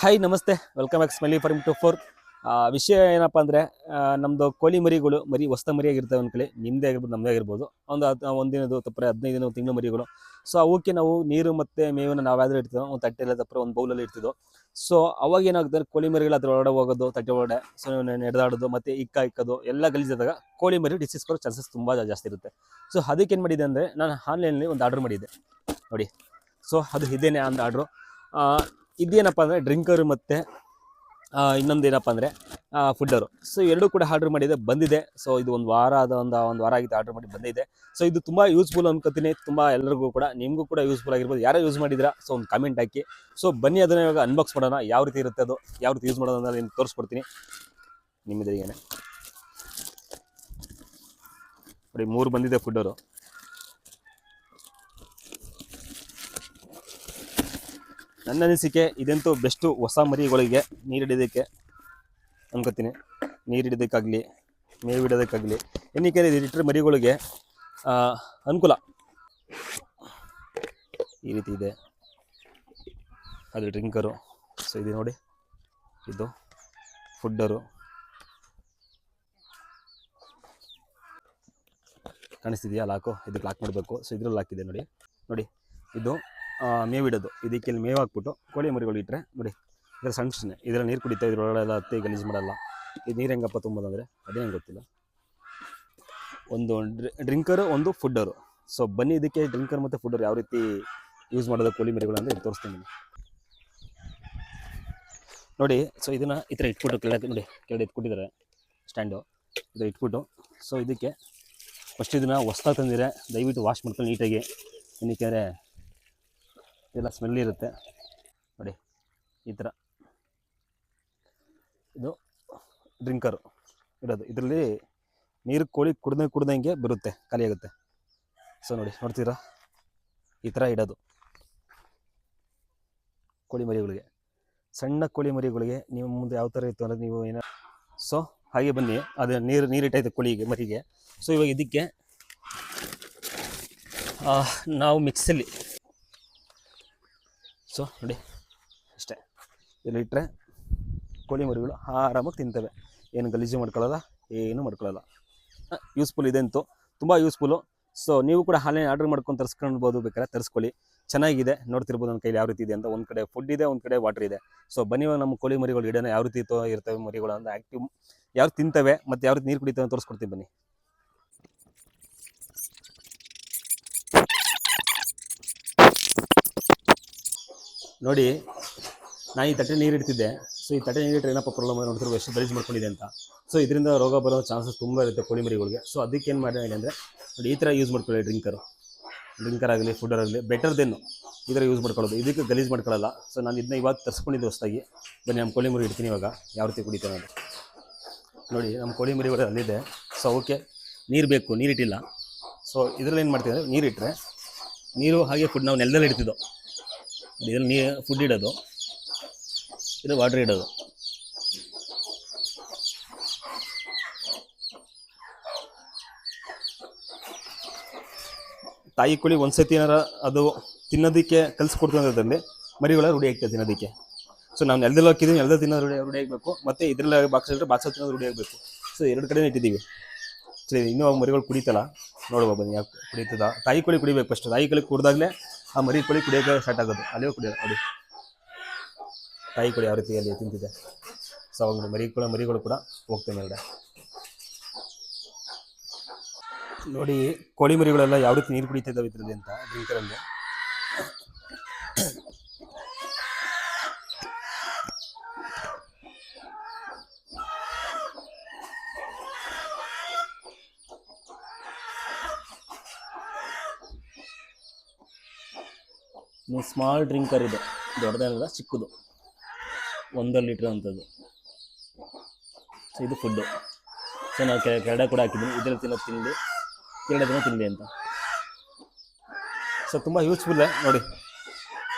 Hi ನಮಸ್ತೆ, welcome back Smiley Farm to Fork. ವಿಷಯ ಏನಪ್ಪ ಅಂದರೆ, ನಮ್ಮದು ಕೋಳಿ ಮರಿ ಹೊಸ ಮರಿಯಾಗಿರ್ತವೆ ಅಂದ್ಕೊಳ್ಳಿ. ನಿಮ್ಮದೇ ಆಗಿರ್ಬೋದು, ನಮ್ಮದೇ ಆಗಿರ್ಬೋದು. ಒಂದಿನದು ತಪ್ಪರೆ 15 ದಿನ ತಿಂಗಳು ಮರಿಗಳು. ಸೊ ಅವಕ್ಕೆ ನಾವು ನೀರು ಮತ್ತು ಮೇವನ್ನು ನಾವ್ಯಾದರೂ ಇಡ್ತೀವೋ, ಒಂದು ತಟ್ಟೆಲ್ಲ ತಪ್ಪರೆ ಒಂದು ಬೌಲಲ್ಲಿ ಇಡ್ತಿದ್ದೋ. ಸೊ ಅವಾಗ ಏನಾಗುತ್ತೆ, ಕೋಳಿ ಮರಿಗಳು ಅದ್ರ ಒಳಗಡೆ ಹೋಗೋದು, ತಟ್ಟೆ ಒಳಗಡೆ ಸೊ ನಡೆದಾಡೋದು ಮತ್ತು ಇಕ್ಕೋದು ಎಲ್ಲ ಗಲೀಜಾದಾಗ ಕೋಳಿ ಮರಿ ಡಿಸೀಸ್ ಬರೋ ಚಾನ್ಸಸ್ ತುಂಬ ಜಾಸ್ತಿ ಇರುತ್ತೆ. ಸೊ ಅದಕ್ಕೆ ಏನು ಮಾಡಿದೆ ಅಂದರೆ, ನಾನು ಆನ್ಲೈನಲ್ಲಿ ಒಂದು ಆರ್ಡ್ರ್ ಮಾಡಿದ್ದೆ ನೋಡಿ. ಸೊ ಅದು ಇದೇನೆ ಒಂದು ಆರ್ಡ್ರು. ಇದೇನಪ್ಪ ಅಂದರೆ ಡ್ರಿಂಕರು ಮತ್ತು ಇನ್ನೊಂದು ಏನಪ್ಪ ಅಂದರೆ ಫುಡ್ಡರು. ಸೊ ಎರಡೂ ಕೂಡ ಆರ್ಡ್ರ್ ಮಾಡಿದೆ, ಬಂದಿದೆ. ಸೊ ಇದು ಒಂದು ವಾರ ಆಗಿತ್ತು ಆರ್ಡ್ರ್ ಮಾಡಿ ಬಂದಿದೆ. ಸೊ ಇದು ತುಂಬ ಯೂಸ್ಫುಲ್ ಅನ್ಕೋತೀನಿ, ತುಂಬ ಎಲ್ಲರಿಗೂ ಕೂಡ, ನಿಮಗೂ ಕೂಡ ಯೂಸ್ಫುಲ್ ಆಗಿರ್ಬೋದು. ಯಾರೋ ಯೂಸ್ ಮಾಡಿದ್ದೀರಾ ಸೊ ಒಂದು ಕಾಮೆಂಟ್ ಹಾಕಿ. ಸೊ ಬನ್ನಿ ಅದನ್ನು ಇವಾಗ ಅನ್ಬಾಕ್ಸ್ ಮಾಡೋಣ. ಯಾವ ರೀತಿ ಇರುತ್ತೆ ಅದು, ಯಾವ ರೀತಿ ಯೂಸ್ ಮಾಡೋದು ಅಂತ ನಿಮ್ಗೆ ತೋರಿಸ್ಕೊಡ್ತೀನಿ ನಿಮ್ಮಿದರಿಗೇನೆ. ನೋಡಿ 3 ಬಂದಿದೆ ಫುಡ್ಡರು. ನನ್ನ ಅನಿಸಿಕೆ ಇದಂತೂ ಬೆಸ್ಟು ಹೊಸ ಮರಿಗಳಿಗೆ ನೀರಿಡೋದಕ್ಕೆ ಅನ್ಕೋತೀನಿ. ನೀರಿಡೋದಕ್ಕಾಗಲಿ, ಮೇವಿಡೋದಕ್ಕಾಗಲಿ, ಏನಕ್ಕೆ ಇಟ್ಟರೆ ಮರಿಗಳಿಗೆ ಅನುಕೂಲ. ಈ ರೀತಿ ಇದೆ ಅದು ಡ್ರಿಂಕರು. ಸೊ ಇದು ನೋಡಿ, ಇದು ಫುಡ್ಡರು. ಕಾಣಿಸ್ತಿದೆಯಾ ಲಾಕು? ಇದಕ್ಕೆ ಲಾಕ್ ಮಾಡಬೇಕು. ಸೊ ಇದ್ರಲ್ಲಿ ಹಾಕಿದೆ ನೋಡಿ. ಇದು ಮೇವಿಡೋದು. ಇದಕ್ಕೆ ಮೇವು ಹಾಕ್ಬಿಟ್ಟು ಕೋಳಿ ಮರಿಗಳು ಇಟ್ಟರೆ ನೋಡಿ, ಇದರ ಸಣ್ಣ ಇದರಲ್ಲಿ ನೀರು ಕುಡಿತಾವೆ, ಇದ್ರೊಳಗೆಲ್ಲ ಹತ್ತಿ ಗಲೀಜು ಮಾಡಲ್ಲ. ಇದು ನೀರು ಹೆಂಗಪ್ಪ ತುಂಬೋದಂದರೆ ಅದೇನು ಗೊತ್ತಿಲ್ಲ. ಒಂದು ಡ್ರಿಂಕರು, ಒಂದು ಫುಡ್ಡರು. ಸೊ ಬನ್ನಿ ಇದಕ್ಕೆ ಡ್ರಿಂಕರ್ ಮತ್ತು ಫುಡ್ಡರು ಯಾವ ರೀತಿ ಯೂಸ್ ಮಾಡೋದು ಕೋಳಿ ಮರಿಗಳು ಅಂದರೆ ಇದು ತೋರಿಸ್ತೀನಿ ನೋಡಿ. ಸೊ ಇದನ್ನು ಈ ಥರ ಇಟ್ಬಿಟ್ಟು ಕೆಳಗೆ ನೋಡಿ, ಕೆಳಗೆ ಇಟ್ಬಿಟ್ಟಿದ್ದಾರೆ ಸ್ಟ್ಯಾಂಡು. ಇದು ಇಟ್ಬಿಟ್ಟು, ಸೊ ಇದಕ್ಕೆ ಫಸ್ಟ್ ಇದನ್ನು ಹೊಸ್ದಾಗಿ ತಂದಿರೆ ದಯವಿಟ್ಟು ವಾಶ್ ಮಾಡ್ಕೊಂಡು ನೀಟಾಗಿ. ಏನಕ್ಕೆ ಇದೆಲ್ಲ ಸ್ಮೆಲ್ ಇರುತ್ತೆ ನೋಡಿ. ಈ ಥರ ಇದು ಡ್ರಿಂಕರು ಇರೋದು. ಇದರಲ್ಲಿ ನೀರು ಕೋಳಿ ಕುಡ್ದಂಗೆ ಬರುತ್ತೆ, ಖಾಲಿ ಆಗುತ್ತೆ. ಸೊ ನೋಡ್ತೀರಾ, ಈ ಥರ ಇಡೋದು ಕೋಳಿ ಮರಿಗಳಿಗೆ. ಸಣ್ಣ ಕೋಳಿ ಮರಿಗಳಿಗೆ ನೀವು ಮುಂದೆ ಯಾವ ಥರ ಇತ್ತು ಅಂದರೆ ನೀವು ಏನೋ. ಸೊ ಹಾಗೆ ಬನ್ನಿ, ಅದು ನೀರಿಟ್ಟೈತೆ ಕೋಳಿಗೆ ಮರಿಗೆ. ಸೊ ಇವಾಗ ಇದಕ್ಕೆ ನಾವು ಮಿಕ್ಸಲ್ಲಿ, ಸೊ ನೋಡಿ ಅಷ್ಟೇ, ಇಲ್ಲಿ ಇಟ್ಟರೆ ಕೋಳಿ ಮರಿಗಳು ಆರಾಮಾಗಿ ತಿಂತವೆ. ಏನು ಗಲೀಜು ಮಾಡ್ಕೊಳ್ಳಲ್ಲ, ಏನು ಮಾಡ್ಕೊಳ್ಳಲ್ಲ. ಯೂಸ್ಫುಲ್ ಇದೆ ಅಂತೂ, ತುಂಬ ಯೂಸ್ಫುಲ್ಲು. ಸೊ ನೀವು ಕೂಡ ಆನ್ಲೈನ್ ಆರ್ಡ್ರ್ ಮಾಡ್ಕೊಂಡು ತರಿಸ್ಕೊಳ್ಬೋದು, ಬೇಕಾದ್ರೆ ತರಿಸ್ಕೊಳ್ಳಿ. ಚೆನ್ನಾಗಿದೆ, ನೋಡ್ತಿರ್ಬೋದು ನನ್ನ ಕೈಲಿ ಯಾವ ರೀತಿ ಇದೆ ಅಂತ. ಒಂದು ಕಡೆ ಫುಡ್ ಇದೆ, ಒಂದು ಕಡೆ ವಾಟರ್ ಇದೆ. ಸೊ ಬನ್ನಿ ನಮ್ಮ ಕೋಳಿ ಮರಿಗಳು ಇಡೋಣ, ಯಾವ ರೀತಿ ಇರ್ತವೆ ಮರಿಗಳು ಅಂತ, ಆ್ಯಕ್ಟಿವ್ ಯಾವ ತಿಂತವೆ ಮತ್ತು ಯಾವ ರೀತಿ ನೀರು ಕುಡಿತವೆ ಅಂತ ತೋರಿಸ್ಕೊಡ್ತೀನಿ ಬನ್ನಿ. ನೋಡಿ, ನಾನು ಈ ತಟ್ಟೆ ನೀರು ಇಡ್ತಿದ್ದೆ. ಸೊ ಈ ತಟ್ಟೆ ನೀರಿಟ್ಟರೆ ಏನಪ್ಪ ಪ್ರಾಬ್ಲಮ್ ನೋಡ್ತಿರೋ, ಎಷ್ಟು ಗಲೀಜು ಮಾಡ್ಕೊಂಡಿದೆ ಅಂತ. ಸೊ ಇದರಿಂದ ರೋಗ ಬರೋ ಚಾನ್ಸಸ್ ತುಂಬ ಇರುತ್ತೆ ಕೋಳಿ ಮರಿಗಳಿಗೆ. ಸೊ ಅದಕ್ಕೆ ಏನು ಮಾಡಿದೆ ಅಂದರೆ ನೋಡಿ, ಈ ಥರ ಯೂಸ್ ಮಾಡ್ಕೊಳ್ಳಿ. ಡ್ರಿಂಕರ್ ಆಗಲಿ, ಫುಡ್ಡರ್ ಆಗಲಿ, ಬೆಟರ್ ದೆನ್ನು ಈ ಥರ ಯೂಸ್ ಮಾಡ್ಕೊಳ್ಳೋದು. ಇದಕ್ಕೆ ಗಲೀಜು ಮಾಡ್ಕೊಳ್ಳಲ್ಲ. ಸೊ ನಾನು ಇದನ್ನ ಇವಾಗ ತರಿಸ್ಕೊಂಡಿದ್ದೆ ಹೊಸದಾಗಿ. ಬನ್ನಿ ನಮ್ಮ ಕೋಳಿ ಮರಿ ಇಡ್ತೀನಿ ಇವಾಗ ಯಾವ ರೀತಿ ಕುಡಿತೇನೆ ಅದು ನೋಡಿ. ನಮ್ಮ ಕೋಳಿ ಮರಿಗಳು ಅಲ್ಲಿದೆ. ಸೊ ಅವಕ್ಕೆ ನೀರು ಬೇಕು, ನೀರಿಟ್ಟಿಲ್ಲ. ಸೊ ಇದರಲ್ಲಿ ಏನು ಮಾಡ್ತೀವಿ ಅಂದರೆ, ನೀರಿಟ್ಟರೆ ನೀರು ಹಾಗೆ ಫುಡ್ ನಾವು ನೆಲದಲ್ಲಿ ಇಡ್ತಿದ್ದೋ. ಇದರಲ್ಲಿ ಫುಡ್ ಇಡೋದು, ಇದು ವಾಟರ್ ಇಡೋದು. ತಾಯಿ ಕೋಳಿ ಒಂದ್ಸತಿ ಏನಾರ ಅದು ತಿನ್ನೋದಕ್ಕೆ ಕಲಿಸ್ಕೊಡ್ತಂದ್ರಲ್ಲಿ ಮರಿಗಳ ರೂಢಿ ಆಗ್ತದೆ ತಿನ್ನೋದಕ್ಕೆ. ಸೊ ನಾವು ನೆಲದಲ್ಲಿ ಹಾಕಿದ್ದೀವಿ, ನೆಲದಲ್ಲಿ ತಿನ್ನೋದು ರೂಢಿ ಆಗಬೇಕು, ಮತ್ತು ಇದರಲ್ಲಿ ಬಾಕ್ಸ್ ಇಟ್ಟರೆ ಬಾಕ್ಸಲ್ಲಿ ತಿನ್ನೋದು ರೂಢಿ ಆಗಬೇಕು. ಸೊ ಎರಡು ಕಡೆನೇ ಇಟ್ಟಿದ್ದೀವಿ. ಸರಿ, ಇನ್ನೂ ಮರಿಗಳು ಕುಡಿತಲ್ಲ ನೋಡುವ ಬನ್ನಿ, ಯಾಕೆ ಕುಡಿತದ. ತಾಯಿ ಕೋಳಿ ಕುಡಿಬೇಕು ಫಸ್ಟ್. ತಾಯಿ ಕೋಳಿ ಕುಡಿದಾಗಲೇ ಆ ಮರಿ ಕೋಳಿ ಕುಡಿಯೋಕೆ ಸ್ಟಾರ್ಟ್ ಆಗೋದು. ಅಲ್ಲೇ ಕುಡಿಯೋದು ನೋಡಿ, ತಾಯಿ ಕೋಳಿ ಯಾವ ರೀತಿ ಅಲ್ಲಿ ತಿಂತಿದೆ. ಸೊ ಅವಾಗ ಮರಿಗಳು ಕೂಡ ಹೋಗ್ತೇವೆ ಮೇಲ್ಗಡೆ. ನೋಡಿ ಕೋಳಿ ಮರಿಗಳೆಲ್ಲ ಯಾವ ರೀತಿ ನೀರು ಕುಡಿತಿದ್ದಾವೆ ಇದರಲ್ಲಿ ಅಂತ, ಡ್ರಿಂಕರಲ್ಲಿ. ಸ್ಮಾಲ್ ಡ್ರಿಂಕರ್ ಇದೆ, ದೊಡ್ಡದೇನಲ್ಲ, ಚಿಕ್ಕದು 1 ಲೀಟ್ರ್ ಅಂಥದ್ದು. ಸೊ ಇದು ಫುಡ್ಡು. ಸೊ ನಾವು ಕೆರಡೆ ಕೂಡ ಹಾಕಿದ್ದೀನಿ, ಇದರಲ್ಲಿ ತಿನ್ನೋದು ತಿನ್ನಲಿ, ಕೆರಡೆ ತಿನ್ನೋ ತಿನ್ನಲಿ ಅಂತ. ಸೊ ತುಂಬ ಯೂಸ್ಫುಲ್ಲೇ ನೋಡಿ.